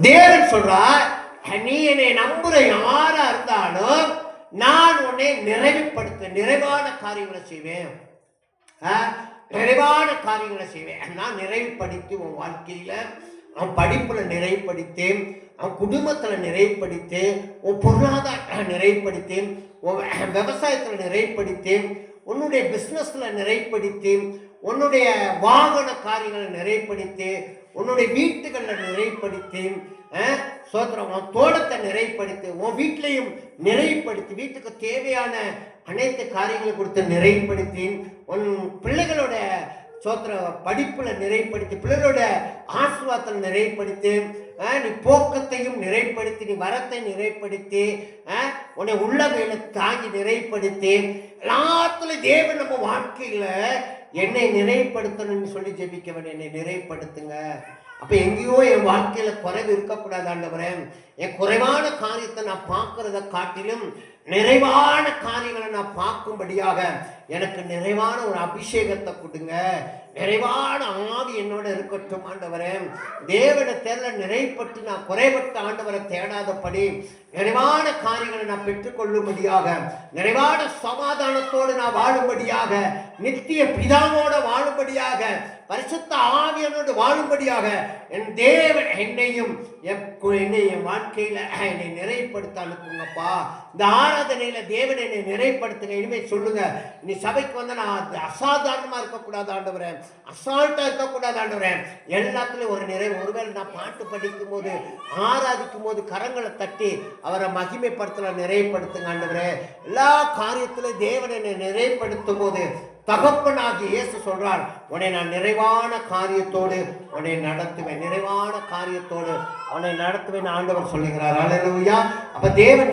தேவன் சொல்றார், நீ என்னை நம்புற யாரா இருந்தாலும் நான் உன்னை நிறைவான காரியங்களை செய்வேன். நிறைவான காரியங்களை செய்வேன். நான் நிறைவுபடுத்தி உன் வாழ்க்கையில அவன் படிப்புல நிறைவுபடுத்தேன், அவன் குடும்பத்துல நிறைவுபடுத்தேன், உன் பொருளாதார நிறைவுபடுத்தேன், உன் விவசாயத்துல நிறைவுபடுத்தேன், உன்னுடைய பிசினஸ்ல நிறைவுபடுத்தேன், உன்னுடைய வாகன காரியங்களை நிறைவுபடுத்தி, உன்னுடைய வீட்டுகளில் நிறைவுபடுத்தி, சோத்திரம் உன் தோட்டத்தை நிறைவுபடுத்தி, உன் வீட்டிலையும் நிறைவுபடுத்தி, வீட்டுக்கு தேவையான அனைத்து காரியங்களை கொடுத்து நிறைவுபடுத்தி, உன் பிள்ளைகளோட சோத்திர படிப்புல நிறைவுபடுத்தி, பிள்ளைகளோட ஆசீர்வாதத்தில் நிறைவுபடுத்தி, நீ போக்கத்தையும் நிறைவுபடுத்தி, நீ வரத்தை நிறைவுபடுத்தி, உன்னை உள்ளவையில தாங்கி நிறைவுபடுத்தி, எல்லாத்துலயும் தேவன் நம்ம வாழ்க்கையில என்னை நிறைவுபடுத்தணும்னு சொல்லி ஜெபிக்கவன். என்னை நிறைவுபடுத்துங்க. அப்ப எங்கேயோ என் வாழ்க்கையில குறைவு இருக்கக்கூடாது ஆண்டவரே. என் குறைவான காரியத்தை நான் பார்க்கறத காட்டிலும் நிறைவான காரியங்களை நான் பார்க்கும்படியாக எனக்கு நிறைவான ஒரு அபிஷேகத்தை கொடுங்க. நிறைவான ஆவி என்னோட இருக்கட்டும் ஆண்டவரே. தேவனை தேர்ல நிறைப்பட்டு நான் குறைபட்ட ஆண்டவரை தேடாதபடி நிறைவான காரியங்களை நான் பெற்றுக்கொள்ளும்படியாக, நிறைவான சமாதானத்தோடு நான் வாழும்படியாக, நித்திய பிதாவோட வாழும்படியாக, பரிசுத்த ஆவியனோடு வாழும்படியாக என் தேவன் என்னையும் என் வாழ்க்கையில என்னை நிறைப்படுத்த அனுப்புங்கப்பா. இந்த ஆராதனையில தேவன் என்னை நிறைப்படுத்துங்க. இனிமேல் சொல்லுங்க, நீ சபைக்கு வந்து நான் அசாதாரணமா இருக்கக்கூடாது ஆண்டவரே, அசால்ட்டா இருக்கக்கூடாது ஆண்டவரே. எல்லாத்துலயும் ஒரு நிறைவு. ஒருவேளை நான் பாட்டு படிக்கும் போது, ஆராதிக்கும் போது கரங்களை தட்டி அவரை மகிமைப்படுத்தல நிறைவுபடுத்துங்க ஆண்டவரே. எல்லா காரியத்திலும் தேவன் என்னை நிறைவுபடுத்தும் போது தகப்பனாகி இயேசு சொல்றார், உன்னை நான் நிறைவான காரியத்தோடு உன்னை நடத்துவேன், நிறைவான காரியத்தோடு உன்னை நடத்துவேன் ஆண்டவர் சொல்லுகிறார். அல்லேலூயா. அப்ப தேவன்